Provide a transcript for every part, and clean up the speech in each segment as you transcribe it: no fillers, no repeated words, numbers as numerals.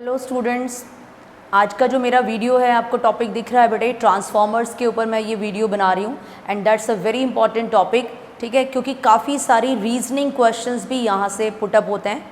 Hello students, आज का जो मेरा वीडियो है आपको टॉपिक दिख रहा है बेटे, ट्रांसफॉर्मर्स के ऊपर मैं ये वीडियो बना रही हूँ and that's a very important topic. ठीक है, क्योंकि काफ़ी सारी रीजनिंग क्वेश्चंस भी यहाँ से पुटअप होते हैं।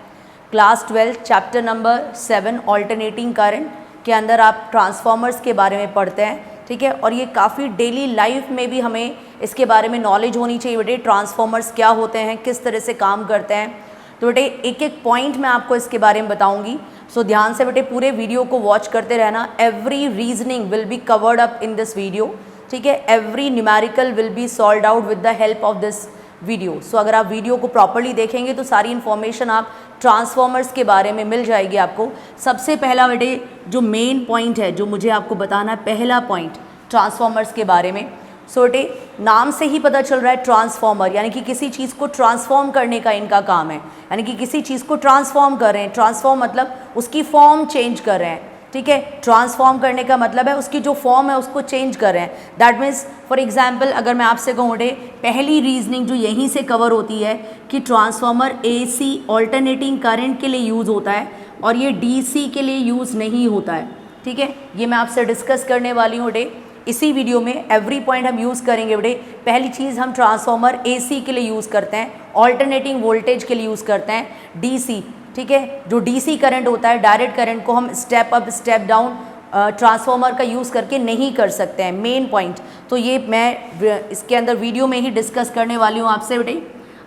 Class 12 chapter number 7 alternating current के अंदर आप ट्रांसफॉर्मर्स के बारे में पढ़ते हैं। ठीक है, और ये काफ़ी डेली लाइफ में भी हमें इसके बारे में नॉलेज होनी चाहिए बेटे, ट्रांसफॉर्मर्स क्या होते हैं, किस तरह से काम करते हैं। तो बेटे एक एक पॉइंट मैं आपको इसके बारे में बताऊंगी, सो ध्यान से बेटे पूरे वीडियो को वॉच करते रहना। Every reasoning will be covered up in this video. ठीक है, every numerical will be solved out with the help of this video. So अगर आप वीडियो को प्रॉपरली देखेंगे तो सारी इन्फॉर्मेशन आप ट्रांसफॉर्मर्स के बारे में मिल जाएगी आपको। सबसे पहला बेटे जो मेन पॉइंट है जो मुझे आपको बताना है, पहला पॉइंट ट्रांसफॉर्मर्स के बारे में। सो बेटे नाम से ही पता चल रहा है ट्रांसफॉर्मर, यानी कि किसी चीज़ को ट्रांसफॉर्म करने का इनका काम है, यानी कि किसी चीज़ को ट्रांसफॉर्म कर रहे हैं। ट्रांसफॉर्म मतलब उसकी फॉर्म चेंज कर रहे हैं। ठीक है, ट्रांसफॉर्म करने का मतलब है उसकी जो फॉर्म है उसको चेंज कर रहे हैं। दैट मीन्स फॉर एग्जाम्पल अगर मैं आपसे कहूँ बेटे, पहली रीजनिंग जो यहीं से कवर होती है कि ट्रांसफॉर्मर AC ऑल्टरनेटिंग करंट के लिए यूज़ होता है और ये DC के लिए यूज़ नहीं होता है। ठीक है, ये मैं आपसे डिस्कस करने वाली हूँ बेटे इसी वीडियो में। एवरी पॉइंट हम यूज़ करेंगे बेटे। पहली चीज़, हम ट्रांसफॉर्मर AC के लिए यूज़ करते हैं, ऑल्टरनेटिंग वोल्टेज के लिए यूज़ करते हैं DC। ठीक है, जो DC करंट होता है, डायरेक्ट करंट को हम step up step down transformer का यूज़ करके नहीं कर सकते हैं। मेन पॉइंट तो ये मैं इसके अंदर वीडियो में ही डिस्कस करने वाली हूँ आपसे बेटे।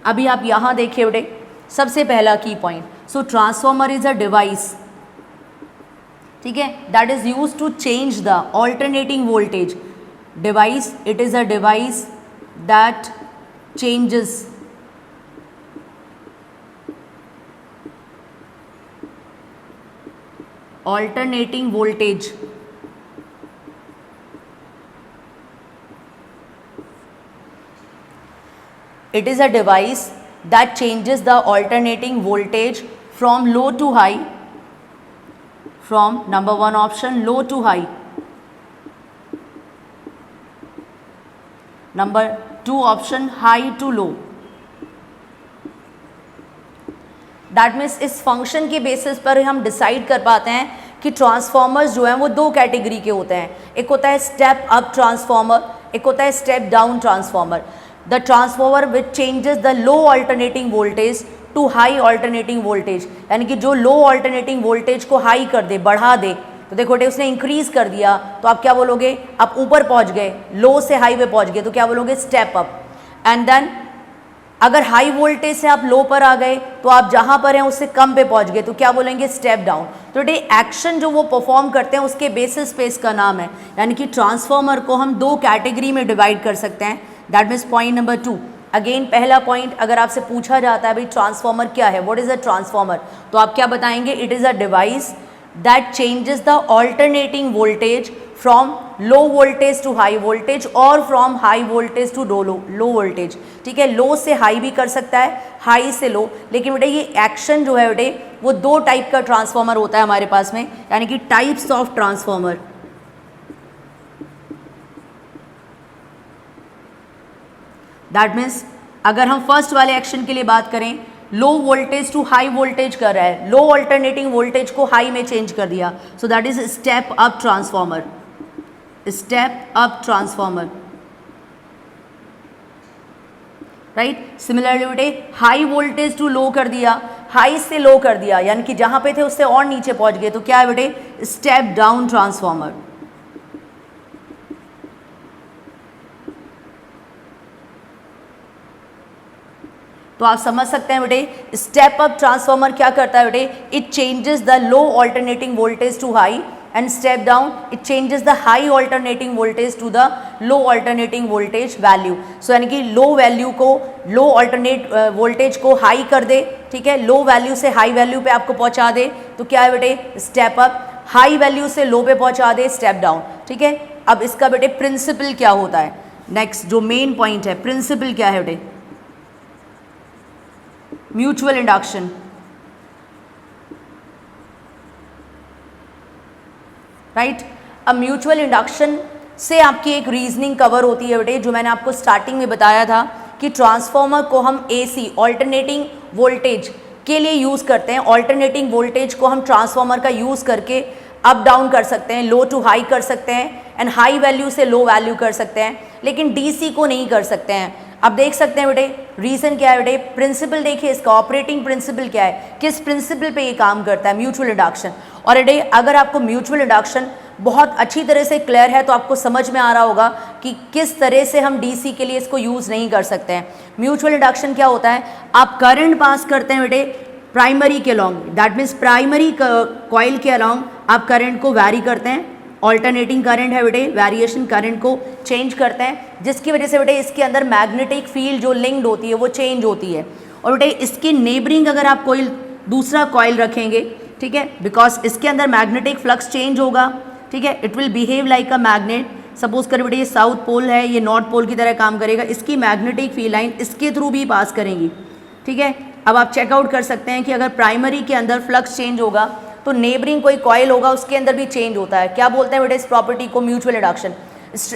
अभी आप यहाँ देखिए बेटे, सबसे पहला की point, so transformer is a device, ठीक है, that is use to change the alternating voltage. Device, it is a device that changes alternating voltage it is a device that changes the alternating voltage from low to high, from number 1 option low to high, number 2 option high to low। That means इस function के basis पर हम decide कर पाते हैं कि transformers जो हैं वो दो कैटेगरी के होते हैं। एक होता है स्टेप अप ट्रांसफॉर्मर, एक होता है step down transformer. The transformer which changes the low alternating voltage to high alternating voltage, यानी कि जो लो ऑल्टरनेटिंग वोल्टेज को हाई कर दे, बढ़ा दे। तो देखो बेटे उसने इंक्रीज कर दिया तो आप क्या बोलोगे, आप ऊपर पहुंच गए, लो से हाई पे पहुंच गए तो क्या बोलोगे, स्टेप अप। एंड देन अगर हाई वोल्टेज से आप लो पर आ गए तो आप जहां पर हैं उससे कम पे पहुंच गए तो क्या बोलेंगे, स्टेप डाउन। तो बेटे एक्शन जो वो परफॉर्म करते हैं उसके बेसिस पे इसका नाम है, यानी कि ट्रांसफॉर्मर को हम दो कैटेगरी में डिवाइड कर सकते हैं। That means point number 2। Again पहला पॉइंट, अगर आपसे पूछा जाता है भाई ट्रांसफॉर्मर क्या है, व्हाट इज अ ट्रांसफॉर्मर, तो आप क्या बताएंगे, it is a device that changes the alternating voltage from low voltage to high voltage और from high voltage to low voltage. ठीक है, लो से हाई भी कर सकता है, हाई से लो। लेकिन बेटे ये एक्शन जो है बेटे वो दो टाइप का ट्रांसफॉर्मर होता है हमारे पास में, यानी कि types of transformer. That means अगर हम फर्स्ट वाले एक्शन के लिए बात करें, low voltage to high voltage कर रहा है, लो ऑल्टरनेटिंग वोल्टेज को हाई में चेंज कर दिया, so that is step up transformer, step up transformer, right. Similarly बेटे हाई वोल्टेज टू लो कर दिया, हाई से लो कर दिया, यानी कि जहां पे थे उससे और नीचे पहुंच गए तो क्या है बेटे, स्टेप डाउन ट्रांसफॉर्मर। तो आप समझ सकते हैं बेटे स्टेप अप ट्रांसफॉर्मर क्या करता है बेटे, it changes the low alternating voltage to high, and step down it changes the high alternating voltage to the low alternating voltage value. So यानी कि लो वैल्यू को, लो ऑल्टरनेट वोल्टेज को high कर दे, ठीक है, लो वैल्यू से high value पे आपको पहुंचा दे तो क्या है बेटे, स्टेप अप। हाई वैल्यू से लो पे पहुंचा दे, स्टेप डाउन। ठीक है, अब इसका बेटे प्रिंसिपल क्या होता है, नेक्स्ट जो मेन पॉइंट है, प्रिंसिपल क्या है बेटे, म्यूचुअल इंडक्शन। राइट, अब म्यूचुअल इंडक्शन से आपकी एक रीजनिंग कवर होती है बेटे, जो मैंने आपको स्टार्टिंग में बताया था कि ट्रांसफॉर्मर को हम AC ऑल्टरनेटिंग वोल्टेज के लिए यूज़ करते हैं। ऑल्टरनेटिंग वोल्टेज को हम ट्रांसफार्मर का यूज़ करके अप डाउन कर सकते हैं, लो टू हाई कर सकते हैं एंड हाई वैल्यू से लो वैल्यू कर सकते हैं, लेकिन डीसी को नहीं कर सकते हैं। अब देख सकते हैं बेटे रीज़न क्या है बेटे, प्रिंसिपल देखिए इसका, ऑपरेटिंग प्रिंसिपल क्या है, किस प्रिंसिपल पे ये काम करता है, म्यूचुअल इंडक्शन। और बेटे अगर आपको म्यूचुअल इंडक्शन बहुत अच्छी तरह से क्लियर है तो आपको समझ में आ रहा होगा कि किस तरह से हम डीसी के लिए इसको यूज़ नहीं कर सकते हैं। म्यूचुअल इंडक्शन क्या होता है, आप करंट पास करते हैं बेटे प्राइमरी के along, that means primary coil के अलॉन्ग आप करंट को वैरी करते हैं, ऑल्टरनेटिंग करंट है बेटे, वेरिएशन करंट को चेंज करते हैं, जिसकी वजह से बेटे इसके अंदर मैग्नेटिक फील्ड जो लिंक्ड होती है वो चेंज होती है। और बेटे इसके नेबरिंग अगर आप कोई दूसरा कॉइल रखेंगे, ठीक है, बिकॉज इसके अंदर मैग्नेटिक फ्लक्स चेंज होगा, ठीक है, it will behave like a magnet. Suppose कर बेटे ये साउथ पोल है, ये नॉर्थ पोल की तरह काम करेगा, इसकी मैग्नेटिक फील्ड लाइन इसके थ्रू भी पास करेंगी, ठीक है। अब आप चेकआउट कर सकते हैं कि अगर प्राइमरी के अंदर फ्लक्स चेंज होगा तो नेबरिंग कोई कॉइल होगा उसके अंदर भी चेंज होता है। क्या बोलते हैं बेटे इस प्रॉपर्टी को, mutual induction.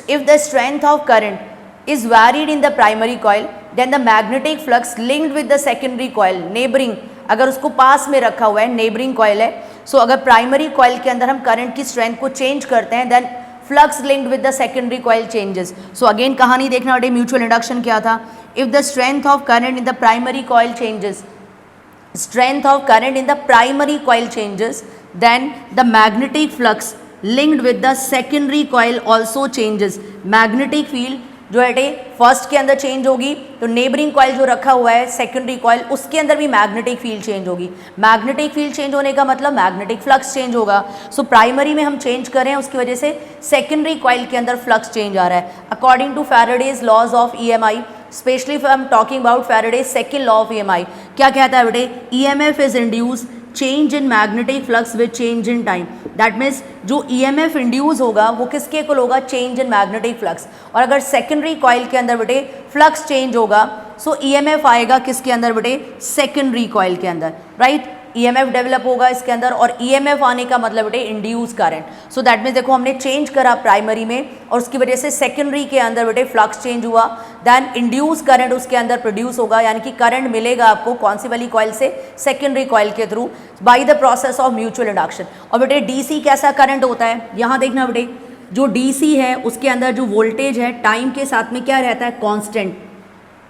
If the strength of current is varied in the primary coil then the magnetic flux linked with the secondary coil, neighbouring अगर उसको पास में रखा हुआ है, नेबरिंग कॉइल है, सो अगर प्राइमरी कॉइल के अंदर हम करंट की स्ट्रेंथ को चेंज करते हैं then flux linked with the secondary coil changes. So again कहानी देखना बेटे म्यूचुअल इंडक्शन क्या था, if the strength of current in the primary coil changes, strength of current in the primary coil changes, then the magnetic flux linked with the secondary coil also changes। magnetic field जो है first के अंदर change होगी तो neighbouring coil जो रखा हुआ है सेकेंडरी कॉइल उसके अंदर भी मैग्नेटिक फील्ड चेंज होगी। मैग्नेटिक फील्ड चेंज होने का मतलब मैग्नेटिक फ्लक्स चेंज होगा। सो प्राइमरी में हम चेंज कर रहे हैं उसकी वजह से सेकेंडरी कॉइल के अंदर फ्लक्स चेंज आ रहा है। According to Faraday's laws of EMI, especially if I am talking about Faraday's second law of EMI, क्या कहता है बेटे, EMF is induce change in magnetic flux with change in time. That means जो EMF induce होगा वो किसके equal होगा, change in magnetic flux. और अगर सेकेंडरी कॉइल के अंदर बेटे फ्लक्स चेंज होगा सो ईएमएफ आएगा किसके अंदर बेटे, सेकेंडरी कॉइल के अंदर, राइट। ईएमएफ डेवलप होगा इसके अंदर और ईएमएफ आने का मतलब बेटे induce current. So that means देखो हमने चेंज करा प्राइमरी में और उसकी वजह से सेकेंडरी के अंदर बेटे फ्लक्स चेंज हुआ, देन इंड्यूस करंट उसके अंदर प्रोड्यूस होगा, यानी कि करंट मिलेगा आपको कौन सी वाली कॉइल से, सेकेंडरी कॉइल के through by the process of mutual induction. और बेटे डीसी कैसा करंट होता है, यहाँ देखना बेटे जो डीसी है उसके अंदर जो वोल्टेज है टाइम के साथ में क्या रहता है, कॉन्स्टेंट।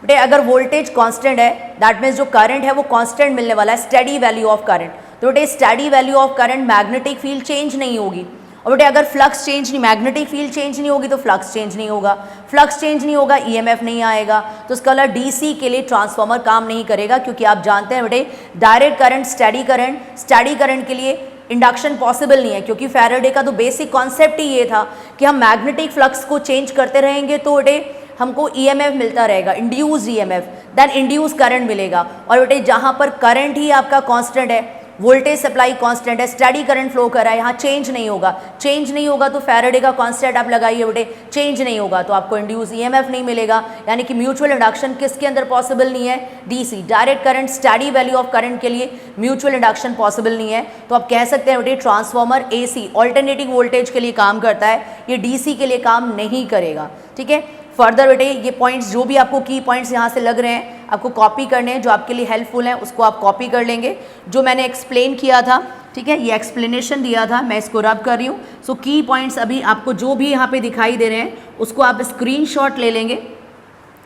बेटे अगर वोल्टेज कांस्टेंट है दैट मीन्स जो करंट है वो कांस्टेंट मिलने वाला है, स्टडी वैल्यू ऑफ करंट। तो बेटे study value of current magnetic field change नहीं होगी। और बेटे अगर फ्लक्स चेंज नहीं, मैग्नेटिक फील्ड चेंज नहीं होगी तो फ्लक्स चेंज नहीं होगा, फ्लक्स चेंज नहीं होगा ईएमएफ नहीं आएगा। तो इसका मतलब डीसी के लिए ट्रांसफार्मर काम नहीं करेगा, क्योंकि आप जानते हैं बेटे डायरेक्ट करंट, स्टडी करंट के लिए इंडक्शन पॉसिबल नहीं है, क्योंकि फैराडे का तो बेसिक कॉन्सेप्ट ही ये था कि हम मैग्नेटिक फ्लक्स को चेंज करते रहेंगे तो बेटे हमको ईएमएफ मिलता रहेगा, induced EMF, then induce current मिलेगा। और बेटे जहाँ पर करंट ही आपका कांस्टेंट है, वोल्टेज सप्लाई कांस्टेंट है, स्टडी करंट फ्लो कर रहा है, यहाँ चेंज नहीं होगा। चेंज नहीं होगा तो फैराडे का कांस्टेंट आप लगाइए बेटे, चेंज नहीं होगा तो आपको इंड्यूस ईएमएफ नहीं मिलेगा। यानी कि म्यूचुअल इंडक्शन किसके अंदर पॉसिबल नहीं है, DC, direct current, study value of current के लिए म्यूचुअल इंडक्शन पॉसिबल नहीं है। तो आप कह सकते हैं बेटे ट्रांसफार्मर एसी ऑल्टरनेटिंग वोल्टेज के लिए काम करता है, ये डीसी के लिए काम नहीं करेगा, ठीक है। फर्दर बेटे ये पॉइंट्स जो भी आपको की पॉइंट्स यहाँ से लग रहे हैं आपको कॉपी करने हैं, जो आपके लिए हेल्पफुल हैं उसको आप कॉपी कर लेंगे। जो मैंने एक्सप्लेन किया था, ठीक है, ये एक्सप्लेनेशन दिया था, मैं इसको रब कर रही हूँ। सो की पॉइंट्स अभी आपको जो भी यहाँ पे दिखाई दे रहे हैं उसको आप स्क्रीनशॉट ले लेंगे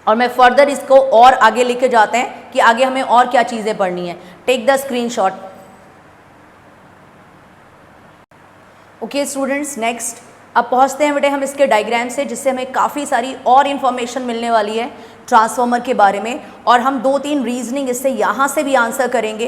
और मैं फर्दर इसको और आगे लेके जाते हैं कि आगे हमें और क्या चीज़ें पढ़नी है। Take the screenshot. Okay students, next अब पहुंचते हैं बेटे हम इसके डायग्राम से, जिससे हमें काफ़ी सारी और इन्फॉर्मेशन मिलने वाली है ट्रांसफार्मर के बारे में। और हम 2-3 रीजनिंग इससे यहाँ से भी आंसर करेंगे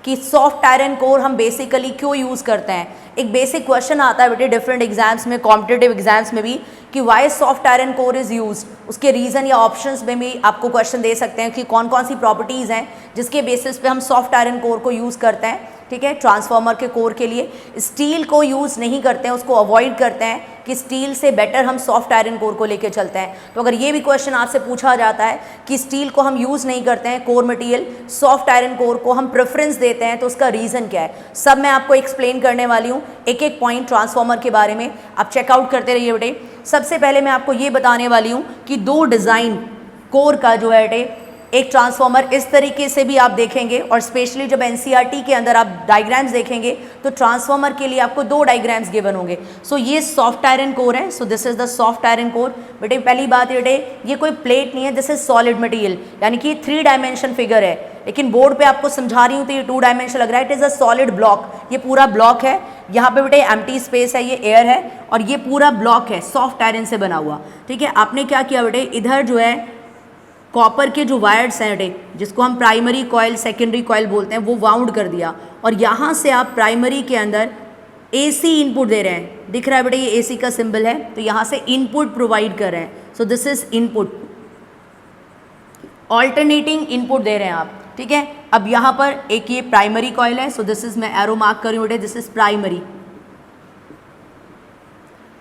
कि सॉफ्ट आयरन कोर हम बेसिकली क्यों यूज़ करते हैं। एक बेसिक क्वेश्चन आता है बेटे डिफरेंट एग्जाम्स में, कॉम्पिटिटिव एग्जाम्स में भी, कि why soft iron core is used. उसके रीज़न या ऑप्शंस में भी आपको क्वेश्चन दे सकते हैं कि कौन कौन सी प्रॉपर्टीज़ हैं जिसके बेसिस पे हम सॉफ्ट आयरन कोर को यूज़ करते हैं, ठीक है, ट्रांसफार्मर के कोर के लिए। स्टील को यूज़ नहीं करते हैं, उसको अवॉइड करते हैं कि स्टील से बेटर हम सॉफ्ट आयरन कोर को लेके चलते हैं। तो अगर ये भी क्वेश्चन आपसे पूछा जाता है कि स्टील को हम यूज़ नहीं करते हैं core material, soft iron core को हम प्रेफरेंस देते हैं, तो उसका रीज़न क्या है, सब मैं आपको एक्सप्लेन करने वाली हूँ, एक एक पॉइंट ट्रांसफार्मर के बारे में आप चेकआउट करते रहिए बेटे। सबसे पहले मैं आपको ये बताने वाली हूँ कि 2 डिज़ाइन कोर का जो है बेटे एक ट्रांसफॉर्मर इस तरीके से भी आप देखेंगे, और स्पेशली जब एनसीईआरटी के अंदर आप डायग्राम्स देखेंगे तो ट्रांसफॉर्मर के लिए आपको 2 डायग्राम्स गिवन होंगे। सो ये सॉफ्ट आयरन कोर है, so this is the soft iron core. बेटे पहली बात बेटे ये कोई प्लेट नहीं है, दिस इज सॉलिड मटेरियल, यानी कि 3 डायमेंशन फिगर है, लेकिन बोर्ड पे आपको समझा रही हूँ तो ये 2 डायमेंशन लग रहा है। It is a solid block, ये पूरा ब्लॉक है, यहाँ पे बेटे एम्प्टी स्पेस है, ये एयर है, और ये पूरा ब्लॉक है सॉफ्ट आयरन से बना हुआ। ठीक है, आपने क्या किया बेटे, इधर जो है कॉपर के जो वायर्स हैं बेटे, जिसको हम प्राइमरी कॉयल सेकेंडरी कॉयल बोलते हैं, वो वाउंड कर दिया, और यहाँ से आप प्राइमरी के अंदर एसी इनपुट दे रहे हैं। दिख रहा है बेटे ये एसी का सिंबल है, तो यहाँ से इनपुट प्रोवाइड कर रहे हैं। So this is input, alternating input दे रहे हैं आप। ठीक है, अब यहाँ पर एक ये प्राइमरी कॉयल है, सो दिस इज, मैं एरो मार्क कर रही हूँ बेटे, दिस इज प्राइमरी,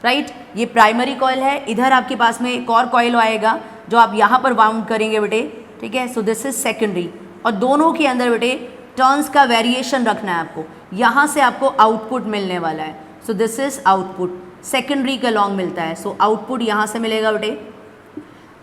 राइट, ये प्राइमरी कॉयल है। इधर आपके पास में एक और कॉयल आएगा जो आप यहाँ पर वाउंड करेंगे बेटे। ठीक है, सो दिस इज सेकेंडरी, और दोनों के अंदर बेटे टर्न्स का वेरिएशन रखना है आपको, यहाँ से आपको आउटपुट मिलने वाला है। So this is output, secondary का लॉन्ग मिलता है, सो आउटपुट यहाँ से मिलेगा बेटे।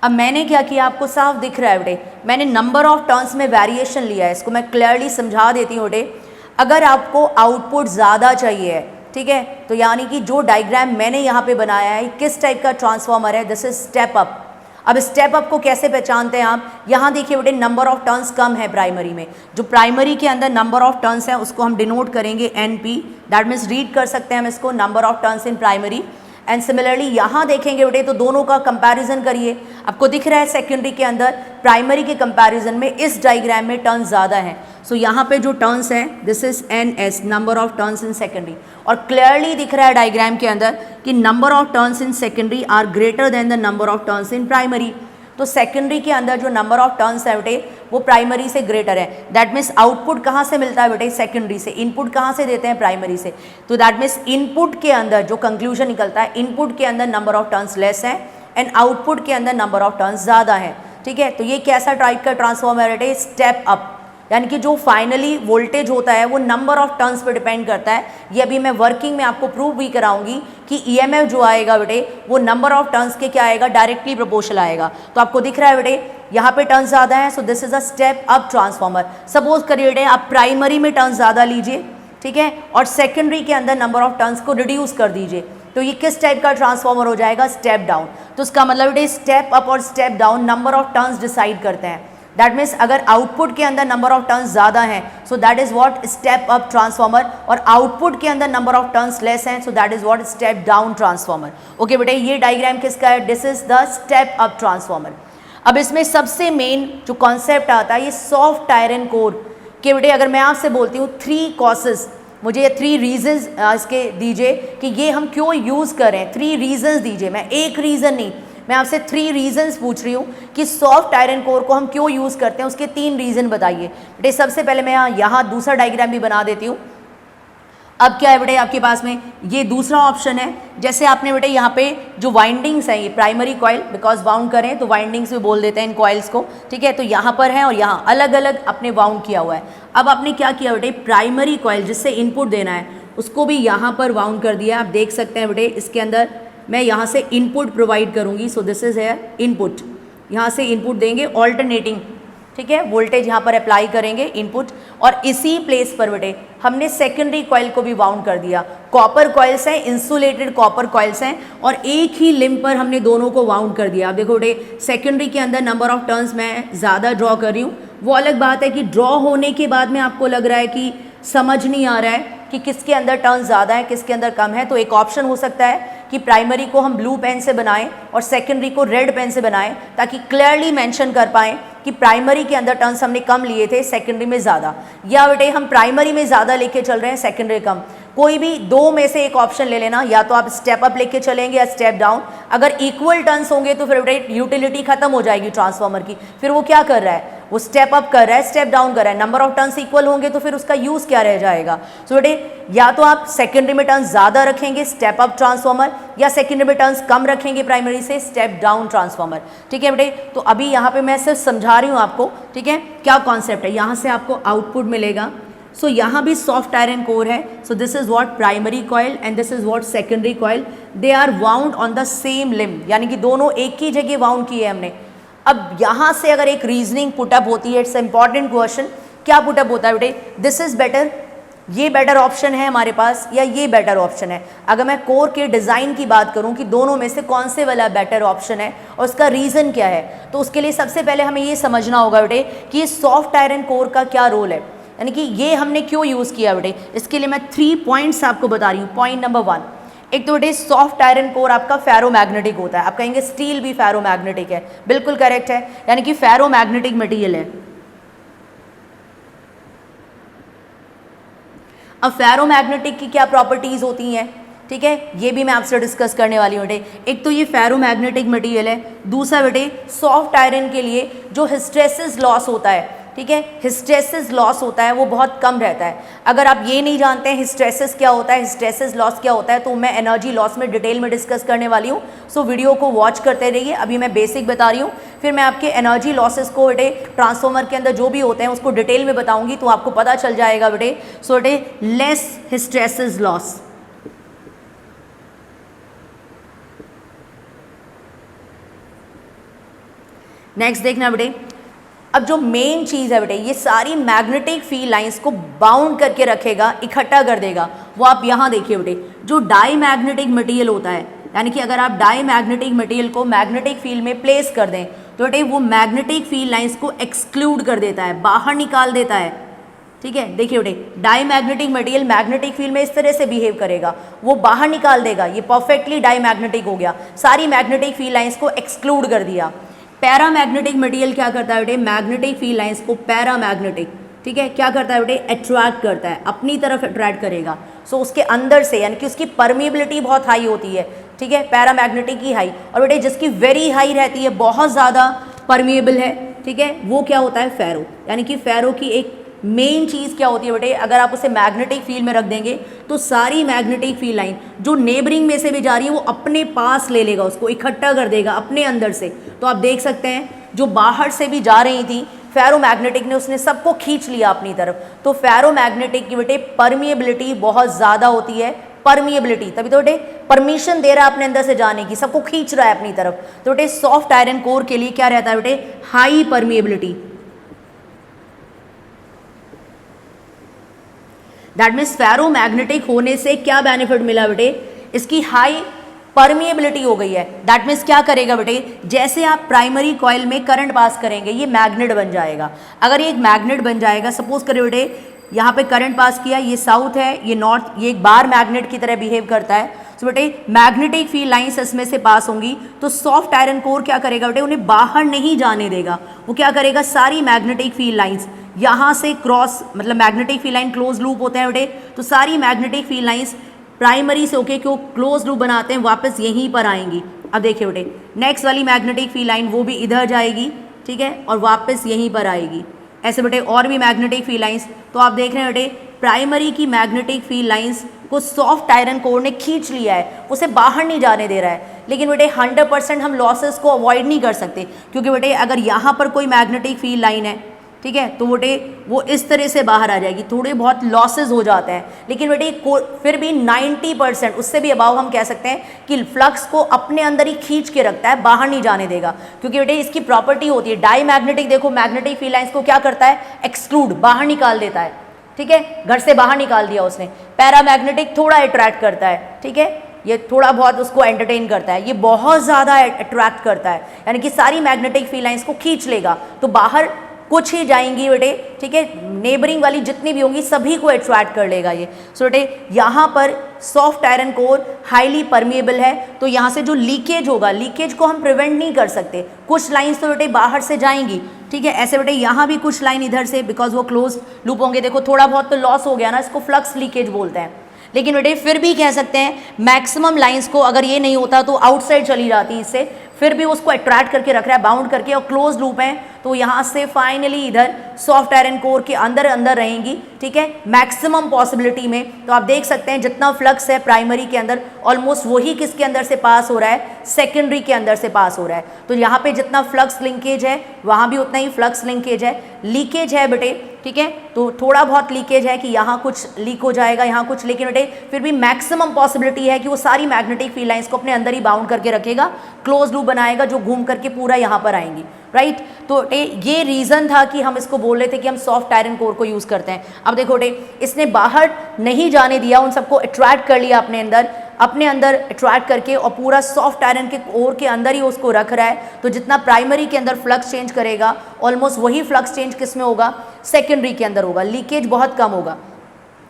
अब मैंने क्या किया, आपको साफ दिख रहा है बेटे, मैंने नंबर ऑफ टर्न्स में वेरिएशन लिया है, इसको मैं क्लियरली समझा देती हूँ बेटे। अगर आपको आउटपुट ज़्यादा चाहिए है, ठीक है, तो यानी कि जो डायग्राम मैंने यहाँ पे बनाया है किस टाइप का ट्रांसफॉर्मर है, दिस इज स्टेप अप। अब स्टेप अप को कैसे पहचानते हैं आप, यहाँ देखिए बेटे नंबर ऑफ टर्न्स कम है प्राइमरी में, जो प्राइमरी के अंदर नंबर ऑफ टर्न्स है उसको हम डिनोट करेंगे NP, दैट मीन्स रीड कर सकते हैं हम इसको, number of turns in primary. And similarly यहाँ देखेंगे बेटे तो दोनों का कंपैरिजन करिए, आपको दिख रहा है सेकेंडरी के अंदर प्राइमरी के कंपैरिजन में इस डायग्राम में टर्न्स ज़्यादा हैं। सो यहाँ पे जो टर्न्स हैं this is NS, number of turns in secondary, और क्लियरली दिख रहा है डायग्राम के अंदर कि number of turns in secondary are greater than the number of turns in primary. तो सेकेंडरी के अंदर जो नंबर ऑफ टर्न्स है बेटे वो प्राइमरी से ग्रेटर है। दैट मीन्स आउटपुट कहाँ से मिलता है बेटे, सेकेंडरी से। इनपुट कहाँ से देते हैं, प्राइमरी से। तो दैट मीन्स इनपुट के अंदर जो कंक्लूजन निकलता है, इनपुट के अंदर नंबर ऑफ टर्न्स लेस है एंड आउटपुट के अंदर नंबर ऑफ टर्न्स ज़्यादा है। ठीक है, तो ये कैसा टाइप का ट्रांसफॉर्मर है बेटे, स्टेप अप, यानी कि जो फाइनली वोल्टेज होता है वो नंबर ऑफ टर्न्स पे डिपेंड करता है। ये अभी मैं वर्किंग में आपको प्रूव भी कराऊंगी कि EMF जो आएगा बेटे वो नंबर ऑफ टर्न्स के क्या आएगा, डायरेक्टली प्रोपोर्शनल आएगा। तो आपको दिख रहा है बेटे यहाँ पे टर्न्स ज़्यादा है, so this is a step up transformer. Suppose करिए बेटे आप प्राइमरी में टर्न्स ज़्यादा लीजिए, ठीक है, और सेकेंडरी के अंदर नंबर ऑफ टर्न्स को रिड्यूस कर दीजिए, तो ये किस टाइप का ट्रांसफॉर्मर हो जाएगा, स्टेप डाउन। तो उसका मतलब बेटे स्टेप अप और step down number of turns decide करते हैं। दैट मीन्स अगर आउटपुट के अंदर नंबर ऑफ टर्न्स ज़्यादा हैं सो that is what step up transformer, और आउटपुट के अंदर नंबर ऑफ टर्न्स लेस हैं सो that is what step down transformer. Okay बेटे, ये डायग्राम किसका है, this is the step up transformer. अब इसमें सबसे मेन जो कॉन्सेप्ट आता है ये सॉफ्ट आयरन कोर के बेटे, अगर मैं आपसे बोलती हूँ 3 कॉसेस, मुझे ये 3 रीजंस इसके दीजिए कि ये हम क्यों यूज़ करें, 3 रीजंस दीजिए, मैं एक रीज़न नहीं, मैं आपसे 3 रीजंस पूछ रही हूँ कि सॉफ्ट आयरन कोर को हम क्यों यूज़ करते हैं, उसके 3 रीज़न बताइए बेटे। सबसे पहले मैं यहाँ दूसरा डायग्राम भी बना देती हूँ। अब क्या है बेटे आपके पास में ये दूसरा ऑप्शन है, जैसे आपने बेटे यहाँ पे जो वाइंडिंग्स हैं, ये प्राइमरी कॉयल, बिकॉज वाउंड करें तो वाइंडिंग्स भी बोल देते हैं इन कॉइल्स को, ठीक है, तो यहाँ पर है और यहाँ अलग अलग आपने वाउंड किया हुआ है। अब आपने क्या किया बेटे, प्राइमरी कॉयल जिससे इनपुट देना है उसको भी यहाँ पर वाउंड कर दिया। आप देख सकते हैं बेटे इसके अंदर मैं यहाँ से इनपुट प्रोवाइड करूँगी, सो दिस इज है इनपुट, यहाँ से इनपुट देंगे ऑल्टरनेटिंग, ठीक है, वोल्टेज यहाँ पर अप्लाई करेंगे इनपुट, और इसी प्लेस पर बेटे हमने सेकेंडरी कॉइल को भी वाउंड कर दिया। कॉपर कॉइल्स हैं, इंसुलेटेड कॉपर कॉइल्स हैं, और एक ही लिंब पर हमने दोनों को वाउंड कर दिया। आप देखो बेटे सेकेंडरी के अंदर नंबर ऑफ टर्न्स मैं ज़्यादा ड्रॉ कर रही हूँ, वो अलग बात है कि ड्रॉ होने के बाद में आपको लग रहा है कि समझ नहीं आ रहा है कि किसके अंदर टर्न्स ज़्यादा है किसके अंदर कम है। तो एक ऑप्शन हो सकता है कि प्राइमरी को हम ब्लू पेन से बनाएं और सेकेंडरी को रेड पेन से बनाएं, ताकि क्लियरली मेंशन कर पाएं कि प्राइमरी के अंदर टर्न्स हमने कम लिए थे, सेकेंडरी में ज़्यादा, या बेटे हम प्राइमरी में ज़्यादा लेके चल रहे हैं, सेकेंडरी कम। कोई भी 2 में से एक ऑप्शन ले लेना, या तो आप स्टेप अप लेके चलेंगे या स्टेप डाउन। अगर इक्वल टर्न्स होंगे तो फिर बेटे यूटिलिटी खत्म हो जाएगी ट्रांसफार्मर की, फिर वो क्या कर रहा है, वो स्टेप अप कर रहा है, स्टेप डाउन कर रहा है। नंबर ऑफ टर्न्स इक्वल होंगे तो फिर उसका यूज़ क्या रह जाएगा। सो बेटे या तो आप सेकेंडरी में टर्न्स ज़्यादा रखेंगे स्टेप अप ट्रांसफार्मर, या सेकेंडरी में टर्न्स कम रखेंगे प्राइमरी से स्टेप डाउन ट्रांसफार्मर, ठीक है बेटे। तो अभी यहाँ पे मैं सिर्फ समझा रही हूँ आपको, ठीक है, क्या कॉन्सेप्ट है। यहाँ से आपको आउटपुट मिलेगा, सो यहाँ भी सॉफ्ट आयरन कोर है, so this is what primary coil and this is what secondary coil, they are wound on the same limb, यानी कि दोनों एक ही जगह वाउंड किए हमने। अब यहाँ से अगर एक रीजनिंग पुटअप होती है, इट्स इंपॉर्टेंट क्वेश्चन, क्या पुटअप होता है बेटे, दिस इज बेटर, ये बेटर ऑप्शन है हमारे पास या ये बेटर ऑप्शन है। अगर मैं कोर के डिज़ाइन की बात करूं कि दोनों में से कौन से वाला बेटर ऑप्शन है और उसका रीज़न क्या है, तो उसके लिए सबसे पहले हमें ये समझना होगा बेटे कि ये सॉफ्ट आयरन कोर का क्या रोल है, यानी कि ये हमने क्यों यूज़ किया बेटे। इसके लिए मैं 3 पॉइंट्स आपको बता रही हूँ। पॉइंट नंबर 1, एक तो बेटे सॉफ्ट आयरन कोर आपका फेरोमैग्नेटिक होता है। आप कहेंगे स्टील भी फेरोमैग्नेटिक है, बिल्कुल करेक्ट है, यानी कि फेरोमैग्नेटिक मटेरियल है। अब फेरोमैग्नेटिक की क्या प्रॉपर्टीज होती हैं, ठीक है, ये भी मैं आपसे डिस्कस करने वाली हूँ बेटे। एक तो ये फेरोमैग्नेटिक मटेरियल है, दूसरा बेटे सॉफ्ट आयरन के लिए जो हिस्टेरेसिस लॉस होता है, ठीक है, हिस्टेरेसिस लॉस होता है वो बहुत कम रहता है। अगर आप ये नहीं जानते हैं हिस्टेरेसिस क्या होता है, हिस्टेरेसिस लॉस क्या होता है, तो मैं एनर्जी लॉस में डिटेल में डिस्कस करने वाली हूँ। सो वीडियो को वॉच करते रहिए। अभी मैं बेसिक बता रही हूँ, फिर मैं आपके एनर्जी लॉसेस को बेटे ट्रांसफॉर्मर के अंदर जो भी होते हैं उसको डिटेल में बताऊंगी, तो आपको पता चल जाएगा बेटे। सो बेटे लेस हिस्टेरेसिस लॉस, नेक्स्ट देखना बेटे। अब जो मेन चीज़ है बेटे, ये सारी मैग्नेटिक फील्ड लाइंस को बाउंड करके रखेगा, इकट्ठा कर देगा, वो आप यहाँ देखिए बेटे। जो डाई मैग्नेटिक मटेरियल होता है, यानी कि अगर आप डाई मैग्नेटिक मटेरियल को मैग्नेटिक फील्ड में प्लेस कर दें तो बेटे वो मैग्नेटिक फील्ड लाइंस को एक्सक्लूड कर देता है, बाहर निकाल देता है, ठीक है। देखिए बेटे diamagnetic material magnetic field में इस तरह से बिहेव करेगा, वो बाहर निकाल देगा, ये परफेक्टली डाई मैग्नेटिक हो गया, सारी मैग्नेटिक फील्ड लाइंस को एक्सक्लूड कर दिया। पैरामैग्नेटिक मटेरियल क्या करता है बेटे, मैग्नेटिक फील्ड लाइंस को पैरामैग्नेटिक, ठीक है, क्या करता है बेटे, अट्रैक्ट करता है, अपनी तरफ अट्रैक्ट करेगा। सो उसके अंदर से, यानी कि उसकी परमिएबिलिटी बहुत हाई होती है, ठीक है, पैरामैग्नेटिक की हाई, और बेटे जिसकी वेरी हाई रहती है, बहुत ज़्यादा परमिएबल है, ठीक है, वो क्या होता है, फेरो। यानी कि फेरो की एक मेन चीज़ क्या होती है बेटे, अगर आप उसे मैग्नेटिक फील्ड में रख देंगे तो सारी मैग्नेटिक फील्ड लाइन जो नेबरिंग में से भी जा रही है वो अपने पास ले लेगा, उसको इकट्ठा कर देगा अपने अंदर से। तो आप देख सकते हैं जो बाहर से भी जा रही थी फेरोमैग्नेटिक ने, उसने सबको खींच लिया अपनी तरफ। तो फेरोमैग्नेटिक की बेटे परमिएबिलिटी बहुत ज़्यादा होती है, परमिएबिलिटी, तभी तो बेटे परमिशन दे रहा है अपने अंदर से जाने की, सबको खींच रहा है अपनी तरफ। तो बेटे सॉफ्ट आयरन कोर के लिए क्या रहता है बेटे, high permeability. That means ferromagnetic होने से क्या बेनिफिट मिला बेटे, इसकी हाई परमिएबिलिटी हो गई है। दैट मीन्स क्या करेगा बेटे, जैसे आप प्राइमरी कॉइल में करंट पास करेंगे ये मैग्नेट बन जाएगा। अगर ये एक मैग्नेट बन जाएगा, सपोज करें बेटे यहाँ पे करंट पास किया, ये साउथ है, ये नॉर्थ, ये एक बार मैग्नेट की तरह बिहेव करता है। तो बेटे मैग्नेटिक फील्ड लाइंस इसमें से पास होंगी, तो सॉफ्ट आयरन कोर क्या करेगा बेटे, उन्हें बाहर नहीं जाने देगा। वो क्या करेगा, सारी मैग्नेटिक फील्ड लाइंस यहाँ से क्रॉस, मतलब magnetic field line close loop होते हैं बेटे, तो सारी मैग्नेटिक फील्ड लाइंस प्राइमरी से होके क्यों क्लोज लूप बनाते हैं, वापस यहीं पर आएंगी। अब देखिए बेटे नेक्स्ट वाली मैग्नेटिक फील्ड लाइन वो भी इधर जाएगी, ठीक है, और वापस यहीं पर आएगी। ऐसे बेटे और भी मैग्नेटिक फील्ड लाइंस, तो आप देख रहे हैं बेटे प्राइमरी की मैग्नेटिक फील्ड लाइंस को सॉफ्ट आयरन कोर ने खींच लिया है, उसे बाहर नहीं जाने दे रहा है। लेकिन बेटे 100% हम लॉसेस को अवॉइड नहीं कर सकते, क्योंकि बेटे अगर यहाँ पर कोई मैग्नेटिक फील्ड लाइन है, ठीक है, तो बेटे वो इस तरह से बाहर आ जाएगी, थोड़े बहुत लॉसेज हो जाते हैं। लेकिन बेटे फिर भी 90% उससे भी अबाव हम कह सकते हैं कि फ्लक्स को अपने अंदर ही खींच के रखता है, बाहर नहीं जाने देगा, क्योंकि बेटे इसकी प्रॉपर्टी होती है डाई मैग्नेटिक। देखो मैग्नेटिक फील्ड लाइंस को क्या करता है, एक्सक्लूड, बाहर निकाल देता है, ठीक है, घर से बाहर निकाल दिया उसने। पैरामैग्नेटिक थोड़ा अट्रैक्ट करता है, ठीक है, ये थोड़ा बहुत उसको एंटरटेन करता है, ये बहुत ज़्यादा अट्रैक्ट करता है, यानी कि सारी मैग्नेटिक फील्ड लाइंस को खींच लेगा, तो बाहर कुछ ही जाएंगी बेटे, ठीक है, नेबरिंग वाली जितनी भी होंगी सभी को अट्रैक्ट कर लेगा ये। सो बेटे यहाँ पर soft iron core highly permeable है, तो यहाँ से जो लीकेज होगा, लीकेज को हम प्रिवेंट नहीं कर सकते। कुछ लाइंस तो बेटे बाहर से जाएंगी, ठीक है, ऐसे बेटे यहाँ भी कुछ लाइन इधर से, बिकॉज वो क्लोज लूप होंगे। देखो थोड़ा बहुत तो लॉस हो गया ना, इसको फ्लक्स लीकेज बोलते हैं। लेकिन बेटे फिर भी कह सकते हैं मैक्सिमम लाइंस को अगर ये नहीं होता तो आउटसाइड चली जाती इससे, फिर भी उसको अट्रैक्ट करके रख रहा है, बाउंड करके, और क्लोज लूप है, तो यहाँ से फाइनली इधर सॉफ्ट आयरन कोर के अंदर अंदर रहेंगी, ठीक ठीक है, मैक्सिमम पॉसिबिलिटी में। तो आप देख सकते हैं जितना फ्लक्स है प्राइमरी के अंदर ऑलमोस्ट वही किसके अंदर से पास हो रहा है, सेकेंडरी के अंदर से पास हो रहा है। तो यहाँ पे जितना फ्लक्स लिंकेज है वहाँ भी उतना ही फ्लक्स लिंकेज है। लीकेज है बेटे, ठीक है, तो थोड़ा बहुत लीकेज है कि यहाँ कुछ लीक हो जाएगा, यहाँ कुछ, लेकिन बेटे फिर भी मैक्सिमम पॉसिबिलिटी है कि वो सारी मैग्नेटिक फील्ड लाइंस को अपने अंदर ही बाउंड करके रखेगा, क्लोज लूप बनाएगा जो घूम करके पूरा यहाँ पर आएंगी, राइट। तो ये रीज़न था कि हम इसको बोल रहे थे कि हम सॉफ्ट आयरन कोर को यूज़ करते हैं। अब देखो इसने बाहर नहीं जाने दिया, उन सबको अट्रैक्ट कर लिया अपने अंदर अट्रैक्ट करके, और पूरा सॉफ्ट आयरन के कोर के अंदर ही उसको रख रहा है। तो जितना प्राइमरी के अंदर फ्लक्स चेंज करेगा ऑलमोस्ट वही फ्लक्स चेंज किस में होगा, सेकेंडरी के अंदर होगा, लीकेज बहुत कम होगा।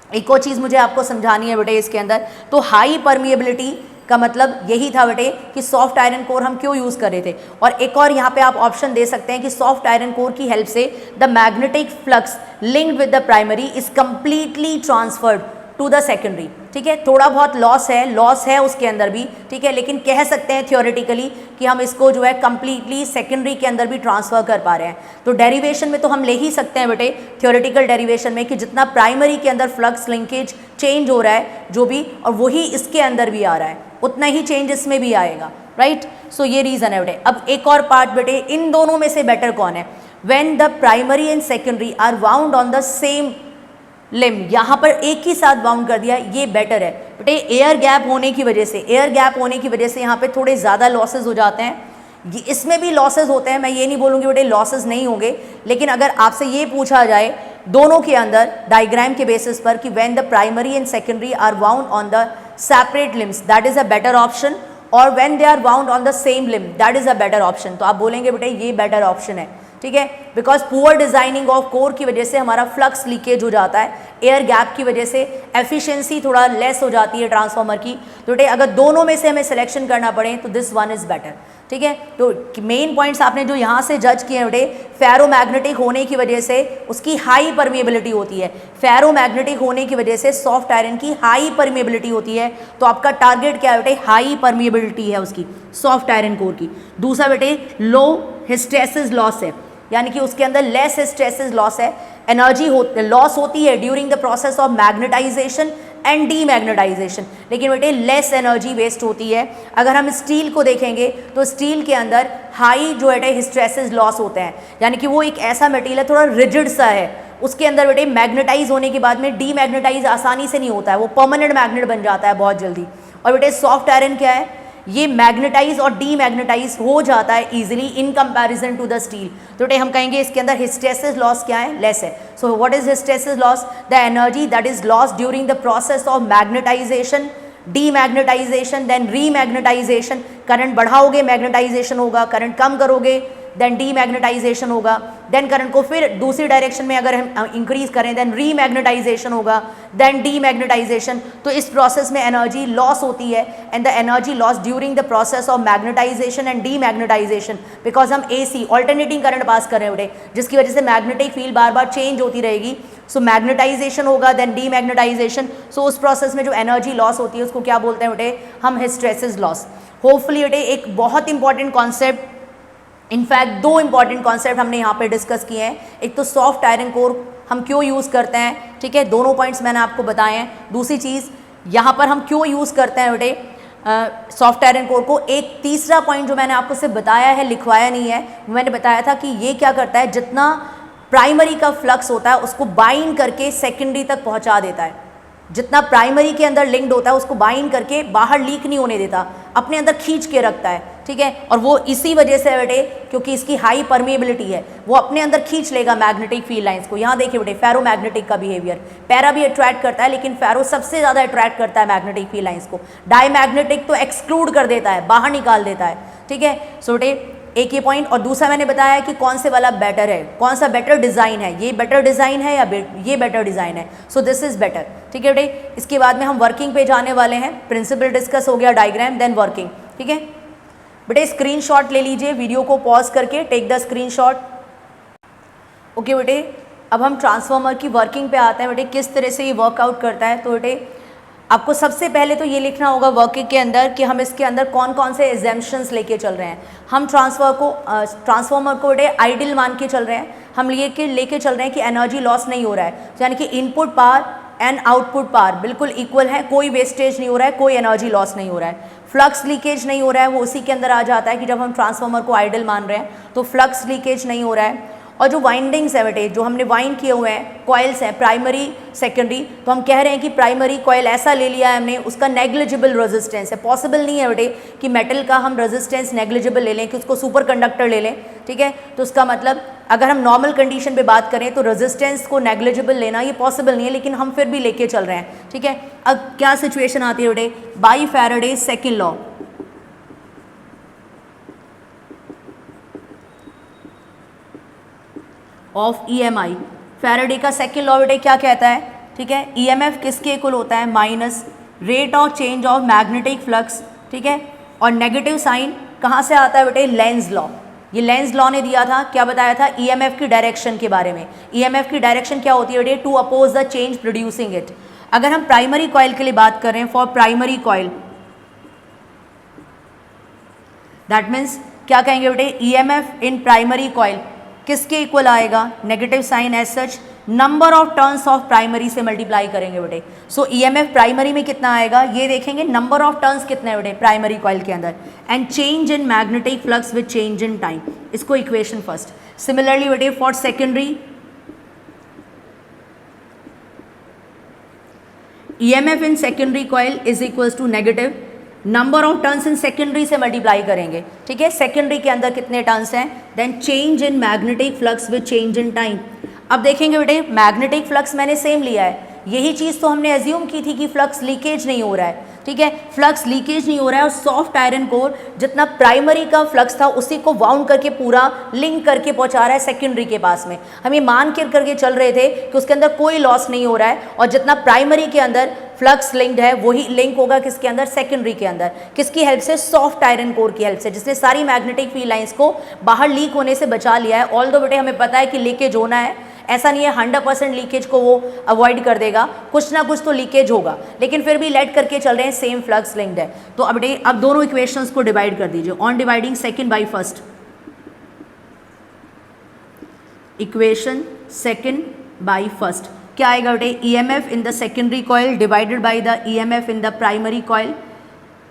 एक और चीज़ मुझे आपको समझानी है बेटे इसके अंदर, तो हाई परमिएबिलिटी का मतलब यही था बेटे कि सॉफ्ट आयरन कोर हम क्यों यूज़ कर रहे थे। और एक और यहाँ पे आप ऑप्शन दे सकते हैं कि सॉफ्ट आयरन कोर की हेल्प से the magnetic flux linked with the primary is completely transferred to the secondary, ठीक है। थोड़ा बहुत लॉस है उसके अंदर भी, ठीक है, लेकिन कह सकते हैं थियोरेटिकली कि हम इसको जो है कंप्लीटली सेकेंडरी के अंदर भी ट्रांसफर कर पा रहे हैं। तो डेरिवेशन में तो हम ले ही सकते हैं बेटे, थियोरेटिकल डेरिवेशन में, कि जितना प्राइमरी के अंदर फ्लक्स लिंकेज चेंज हो रहा है जो भी, और वही इसके अंदर भी आ रहा है, उतना ही चेंज इसमें भी आएगा, राइट। सो ये रीज़न है बेटे। अब एक और पार्ट बेटे, इन दोनों में से बेटर कौन है, when the primary and secondary are bound on the same limb, यहाँ पर एक ही साथ बाउंड कर दिया, ये बेटर है बेटे। एयर गैप होने की वजह से यहाँ पे थोड़े ज़्यादा लॉसेज हो जाते हैं, इसमें भी लॉसेज होते हैं, मैं ये नहीं बोलूँगी बेटे लॉसेज नहीं होंगे, लेकिन अगर आपसे ये पूछा जाए दोनों के अंदर डायग्राम के बेसिस पर कि when the primary and secondary are bound on the separate limbs that is a better option, और when they are bound on the same limb that is a better option, तो आप बोलेंगे बेटे ये better option है, ठीक है। Because poor designing of core की वजह से हमारा फ्लक्स लीकेज हो जाता है, एयर गैप की वजह से एफिशिएंसी थोड़ा लेस हो जाती है ट्रांसफार्मर की। तो बेटे अगर दोनों में से हमें सिलेक्शन करना पड़े तो दिस वन इज़ बेटर, ठीक है। तो मेन पॉइंट्स आपने जो यहाँ से जज किए हैं बेटे, फेरोमैग्नेटिक होने की वजह से उसकी हाई परमिएबिलिटी होती है, फेरोमैग्नेटिक होने की वजह से सॉफ्ट आयरन की हाई परमिएबिलिटी होती है। तो आपका टारगेट क्या है बेटे, हाई परमिएबिलिटी है उसकी सॉफ्ट आयरन कोर की। दूसरा बेटे लो हिस्टेरेसिस लॉस है, यानी कि उसके अंदर लेस हिस्टेरेसिस लॉस है, एनर्जी लॉस होती है during the process of magnetisation and demagnetisation, लेकिन बेटे लेस एनर्जी वेस्ट होती है। अगर हम स्टील को देखेंगे तो स्टील के अंदर हाई जो है हिस्टेरेसिस लॉस होते हैं, यानी कि वो एक ऐसा मटेरियल है थोड़ा रिजिड सा है, उसके अंदर बेटे मैग्नेटाइज होने के बाद में डीमैग्नेटाइज आसानी से नहीं होता है, वो परमानेंट मैग्नेट बन जाता है बहुत जल्दी। और बेटे सॉफ्ट आयरन क्या है, ये मैग्नेटाइज और डीमैग्नेटाइज हो जाता है easily in comparison to the steel. तो बेटे हम कहेंगे इसके अंदर हिस्टेरेसिस लॉस क्या है, लेस है। So what is hysteresis loss, the energy that is loss during the process of magnetisation, demagnetisation, then remagnetisation. Current बढ़ाओगे मैग्नेटाइजेशन होगा, करंट कम करोगे देन डीमैग्नेटाइजेशन होगा, देन करंट को फिर दूसरी डायरेक्शन में अगर हम इंक्रीज करें देन रीमैग्नेटाइजेशन होगा, देन डीमैग्नेटाइजेशन। तो इस प्रोसेस में एनर्जी लॉस होती है, and the energy loss during the process of magnetisation and demagnetisation, because हम AC ऑल्टरनेटिंग करंट पास कर रहे हैं बेटे, जिसकी वजह से मैग्नेटिक फील्ड बार बार चेंज होती रहेगी। सो मैग्नेटाइजेशन होगा देन डीमैग्नेटाइजेशन, सो उस प्रोसेस में जो एनर्जी लॉस होती है उसको क्या बोलते हैं बेटे, हम हिस्टेरेसिस लॉस। होपफुली बेटे एक बहुत इंपॉर्टेंट कॉन्सेप्ट, इनफैक्ट दो इंपॉर्टेंट कॉन्सेप्ट हमने यहाँ पे डिस्कस किए हैं। एक तो सॉफ्ट आयरन कोर हम क्यों यूज़ करते हैं, ठीक है, दोनों पॉइंट्स मैंने आपको बताए हैं। दूसरी चीज़ यहाँ पर हम क्यों यूज़ करते हैं बेटे सॉफ्ट आयरन कोर को। एक तीसरा पॉइंट जो मैंने आपको सिर्फ बताया है, लिखवाया नहीं है, मैंने बताया था कि ये क्या करता है, जितना प्राइमरी का फ्लक्स होता है उसको बाइंड करके सेकेंडरी तक पहुँचा देता है। जितना प्राइमरी के अंदर लिंक्ड होता है उसको बाइंड करके बाहर लीक नहीं होने देता, अपने अंदर खींच के रखता है, ठीक है। और वो इसी वजह से बेटे, क्योंकि इसकी हाई परमिएबिलिटी है, वो अपने अंदर खींच लेगा मैग्नेटिक फील्ड लाइंस को। यहाँ देखिए बेटे फेरोमैग्नेटिक का बिहेवियर, पैरा भी अट्रैक्ट करता है लेकिन फेरो सबसे ज़्यादा अट्रैक्ट करता है मैग्नेटिक फील्ड लाइंस को। डायमैग्नेटिक तो एक्सक्लूड कर देता है, बाहर निकाल देता है, ठीक है। सो बेटे एक ये पॉइंट, और दूसरा मैंने बताया कि कौन से वाला बेटर है, कौन सा बेटर डिज़ाइन है, ये बेटर डिज़ाइन है या ये बेटर डिज़ाइन है। सो दिस इज़ बेटर, ठीक है बेटे। इसके बाद में हम वर्किंग पे जाने वाले हैं, प्रिंसिपल डिस्कस हो गया, डायग्राम, देन वर्किंग, ठीक है बेटे। स्क्रीनशॉट ले लीजिए, वीडियो को पॉज करके टेक द स्क्रीनशॉट। ओके बेटे, अब हम ट्रांसफार्मर की वर्किंग पे आते हैं बेटे, किस तरह से ये वर्कआउट करता है। तो बेटे आपको सबसे पहले तो ये लिखना होगा वर्किंग के अंदर कि हम इसके अंदर कौन कौन से एग्जाम्पशंस लेके चल रहे हैं। हम ट्रांसफॉर्मर को आइडियल मान के चल रहे हैं, हम लेके चल रहे हैं कि एनर्जी लॉस नहीं हो रहा है, यानी कि input power and output power बिल्कुल इक्वल है, कोई वेस्टेज नहीं हो रहा है, कोई एनर्जी लॉस नहीं हो रहा है, फ्लक्स लीकेज नहीं हो रहा है। वो उसी के अंदर आ जाता है कि जब हम ट्रांसफॉर्मर को आइडियल मान रहे हैं तो फ्लक्स लीकेज नहीं हो रहा है। और जो वाइंडिंग्स है बेटे, जो हमने वाइंड किए हुए हैं, कॉइल्स हैं प्राइमरी सेकेंडरी, तो हम कह रहे हैं कि प्राइमरी कॉइल ऐसा ले लिया है हमने, उसका नेग्लिजिबल रेजिस्टेंस है। पॉसिबल नहीं है बेटे कि मेटल का हम रेजिस्टेंस नेग्लिजिबल ले लें, कि उसको सुपर कंडक्टर ले लें, ठीक है। तो उसका मतलब अगर हम नॉर्मल कंडीशन पे बात करें तो रेजिस्टेंस को नेग्लिजिबल लेना ये पॉसिबल नहीं है, लेकिन हम फिर भी लेके चल रहे हैं, ठीक है। अब क्या सिचुएशन आती है बेटे, by Faraday second law of EMI, Faraday का सेकेंड लॉ बेटे क्या कहता है, ठीक है। EMF किसके इक्वल होता है, minus rate of change of magnetic flux, ठीक है। और नेगेटिव साइन कहाँ से आता है बेटे, लेंज लॉ। ये लेंज लॉ ने दिया था, क्या बताया था, EMF की डायरेक्शन के बारे में। EMF की डायरेक्शन क्या होती है बेटे, to oppose the change producing it. अगर हम प्राइमरी कॉइल के लिए बात कर रहे हैं, for primary coil, that means क्या कहेंगे बेटे, EMF इन प्राइमरी कॉइल किसके इक्वल आएगा, negative sign as such number of turns of primary से मल्टीप्लाई करेंगे बेटे। सो EMF प्राइमरी में कितना आएगा, ये देखेंगे नंबर ऑफ टर्न्स कितने हैं बेटे प्राइमरी कॉइल के अंदर, and change in magnetic flux with change in time. इसको इक्वेशन फर्स्ट। सिमिलरली बेटे for secondary, EMF in secondary coil is equals to negative number of turns in secondary से multiply करेंगे, ठीक है। सेकेंडरी के अंदर कितने टर्न्स हैं, then change in magnetic flux with change in time. अब देखेंगे बेटे मैग्नेटिक फ्लक्स मैंने सेम लिया है, यही चीज़ तो हमने एज्यूम की थी कि फ्लक्स लीकेज नहीं हो रहा है, ठीक है। फ्लक्स लीकेज नहीं हो रहा है और सॉफ्ट आयरन कोर जितना प्राइमरी का फ्लक्स था उसी को वाउंड करके पूरा लिंक करके पहुंचा रहा है सेकेंडरी के पास में। हम ये मान करके चल रहे थे कि उसके अंदर कोई लॉस नहीं हो रहा है, और जितना प्राइमरी के अंदर फ्लक्स लिंक्ड है वही लिंक होगा किसके अंदर, सेकेंडरी के अंदर। किसकी हेल्प से, सॉफ्ट आयरन कोर की हेल्प से, जिसने सारी मैग्नेटिक फील्ड लाइंस को बाहर लीक होने से बचा लिया है। ऑल दो बेटे हमें पता है कि लीकेज होना है, ऐसा नहीं है 100% लीकेज को वो अवॉइड कर देगा, कुछ ना कुछ तो लीकेज होगा, लेकिन फिर भी लेट करके चल रहे हैं, सेम फ्लक्स लिंक्ड है। तो अब दोनों इक्वेशंस को डिवाइड कर दीजिए, on dividing second by first, equation second by first क्या आएगा बेटे, EMF in the secondary coil divided by the EMF in the primary coil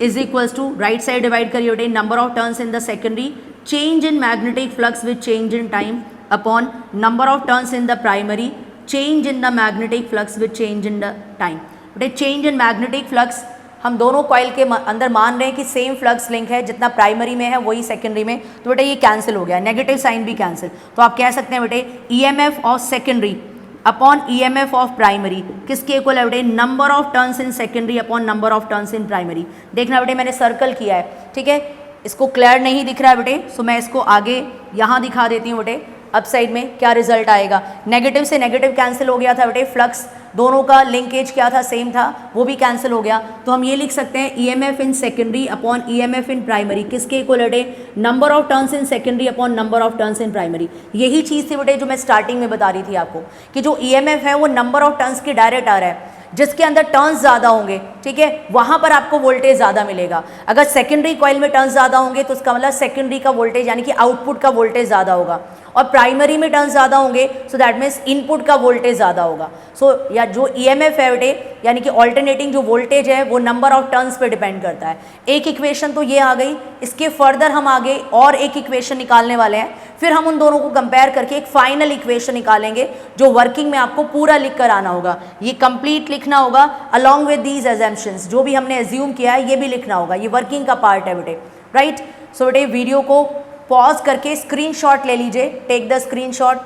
is equals to, right side divide करिए बेटे, number of turns in the secondary, change in magnetic flux with change in time upon number of turns in the primary, change in the magnetic flux with change in the time. बेटे change in magnetic flux हम दोनों coil के अंदर मान रहे हैं कि same flux link है, जितना प्राइमरी में है वही सेकेंडरी में, तो बेटे ये कैंसिल हो गया, नेगेटिव साइन भी कैंसिल। तो आप कह सकते हैं बेटे EMF of secondary upon EMF of primary किसके इक्वल है बेटे, number of turns in secondary upon number of turns in primary. देखना बेटे मैंने सर्कल किया है, ठीक है, इसको क्लियर नहीं दिख रहा है बेटे, सो मैं इसको आगे यहाँ दिखा देती हूँ बेटे। अप साइड में क्या रिजल्ट आएगा, नेगेटिव से नेगेटिव कैंसिल हो गया था बेटे, फ्लक्स दोनों का लिंकेज क्या था, सेम था, वो भी कैंसिल हो गया। तो हम ये लिख सकते हैं EMF in secondary upon EMF in primary किसके इक्वल है बेटे, number of turns in secondary upon number of turns in primary. यही चीज़ थी बेटे जो मैं स्टार्टिंग में बता रही थी आपको कि जो EMF है वो नंबर ऑफ टर्न्स के डायरेक्ट आ रहा है, जिसके अंदर टर्न्स ज़्यादा होंगे, ठीक है, वहाँ पर आपको वोल्टेज ज़्यादा मिलेगा। अगर सेकेंडरी कॉइल में टर्न्स ज़्यादा होंगे तो उसका मतलब सेकेंडरी का वोल्टेज यानी कि आउटपुट का वोल्टेज ज़्यादा होगा, और प्राइमरी में टर्न्स ज़्यादा होंगे सो दैट मीन्स इनपुट का वोल्टेज ज़्यादा होगा। सो या जो EMF है बेटे यानी कि ऑल्टरनेटिंग जो वोल्टेज है वो नंबर ऑफ टर्न्स पे डिपेंड करता है। एक इक्वेशन तो ये आ गई, इसके फर्दर हम आगे और एक इक्वेशन निकालने वाले हैं, फिर हम उन दोनों को कंपेयर करके एक फाइनल इक्वेशन निकालेंगे जो वर्किंग में आपको पूरा लिख कर आना होगा। ये कंप्लीट लिखना होगा अलॉन्ग विद दीज एजम्पशंस, जो भी हमने एज्यूम किया है ये भी लिखना होगा, ये वर्किंग का पार्ट है बेटे, राइट। सो बेटे वीडियो को पॉज करके स्क्रीनशॉट ले लीजिए, take the screenshot.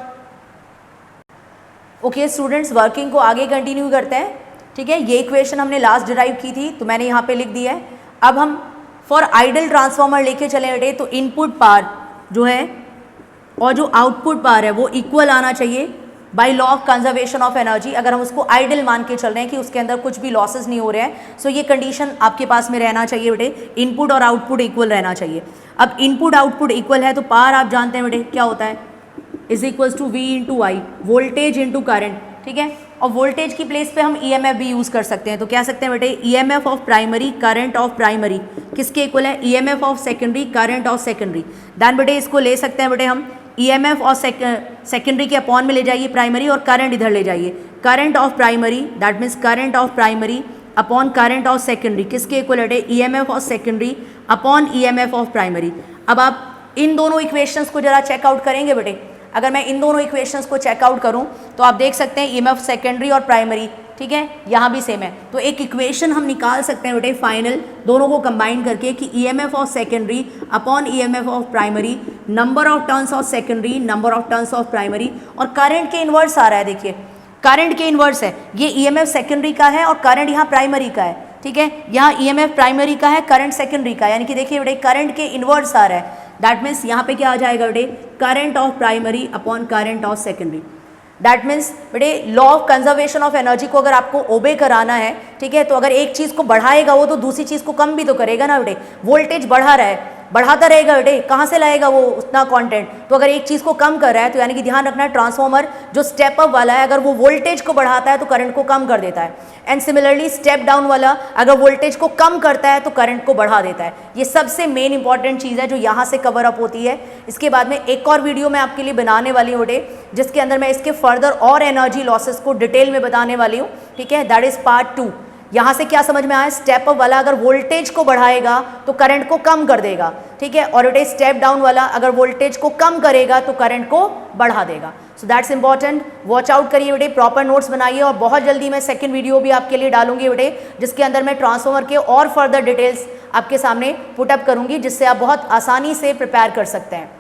Okay students, working को आगे कंटिन्यू करते हैं, ठीक है। ये इक्वेशन हमने लास्ट डिराइव की थी तो मैंने यहाँ पे लिख दी है। अब हम फॉर आइडल ट्रांसफार्मर लेके चले बेटे, तो इनपुट पावर जो है और जो आउटपुट पावर है वो इक्वल आना चाहिए by law of conservation of energy. अगर हम उसको आइडल मान के चल रहे हैं कि उसके अंदर कुछ भी लॉसेस नहीं हो रहे हैं, सो ये कंडीशन आपके पास में रहना चाहिए बेटे, इनपुट और आउटपुट इक्वल रहना चाहिए। अब इनपुट आउटपुट इक्वल है तो पावर आप जानते हैं बेटे क्या होता है, is equals to V into I, voltage into current. ठीक है। और वोल्टेज की प्लेस पे हम ईएमएफ भी यूज़ कर सकते हैं, तो कह सकते हैं बेटे EMF of primary current of primary किसके इक्वल है, EMF of secondary current of secondary. Then बेटे इसको ले सकते हैं बेटे हम ईएमएफ और सेकेंडरी के अपॉन में ले जाइए प्राइमरी और करंट इधर ले जाइए, current of primary that means current of primary upon current of secondary किसके इक्वल है, EMF of secondary upon EMF of primary. अब आप इन दोनों इक्वेशंस को जरा चेकआउट करेंगे बेटे। अगर मैं इन दोनों इक्वेशंस को चेकआउट करूं तो आप देख सकते हैं ईएमएफ सेकेंडरी और प्राइमरी, ठीक है, यहाँ भी सेम है। तो एक इक्वेशन हम निकाल सकते हैं बेटे फाइनल दोनों को कंबाइन करके कि EMF of secondary upon EMF of primary, number of turns of secondary, number of turns of primary, और करंट के इन्वर्स आ रहा है। देखिए करंट के इन्वर्स है, ये ईएमएफ सेकेंडरी का है और करंट यहाँ प्राइमरी का है, ठीक है। यहाँ ईएमएफ प्राइमरी का है, करंट सेकेंडरी का है, यानी कि देखिए बेटे करंट के इन्वर्स आ रहा है। दैट मीन्स यहाँ पे क्या आ जाएगा बेटे, current of primary upon current of secondary. That means बेटे law of conservation of energy को अगर आपको ओबे कराना है, ठीक है, तो अगर एक चीज़ को बढ़ाएगा वो तो दूसरी चीज़ को कम भी तो करेगा ना बेटे। वोल्टेज बढ़ा रहा है, बढ़ाता रहेगा बेटे, कहाँ से लाएगा वो उतना कंटेंट, तो अगर एक चीज़ को कम कर रहा है तो यानी कि ध्यान रखना ट्रांसफॉर्मर जो स्टेप अप वाला है अगर वो वोल्टेज को बढ़ाता है तो करंट को कम कर देता है, एंड सिमिलरली स्टेप डाउन वाला अगर वोल्टेज को कम करता है तो करंट को बढ़ा देता है। ये सबसे मेन इंपॉर्टेंट चीज़ है जो यहाँ से कवर अप होती है। इसके बाद में एक और वीडियो मैं आपके लिए बनाने वाली हूँ बेटे, जिसके अंदर मैं इसके फर्दर और एनर्जी लॉसेस को डिटेल में बताने वाली हूँ, ठीक है। That is part 2। यहाँ से क्या समझ में आया, स्टेप अप वाला अगर वोल्टेज को बढ़ाएगा तो करंट को कम कर देगा, ठीक है, और बेटे स्टेप डाउन वाला अगर वोल्टेज को कम करेगा तो करंट को बढ़ा देगा। So that's important, watch out करिए बेटे, प्रॉपर नोट्स बनाइए, और बहुत जल्दी मैं सेकंड वीडियो भी आपके लिए डालूंगी बेटे, जिसके अंदर मैं ट्रांसफॉर्मर के और फर्दर डिटेल्स आपके सामने पुट अप करूंगी, जिससे आप बहुत आसानी से प्रिपेयर कर सकते हैं।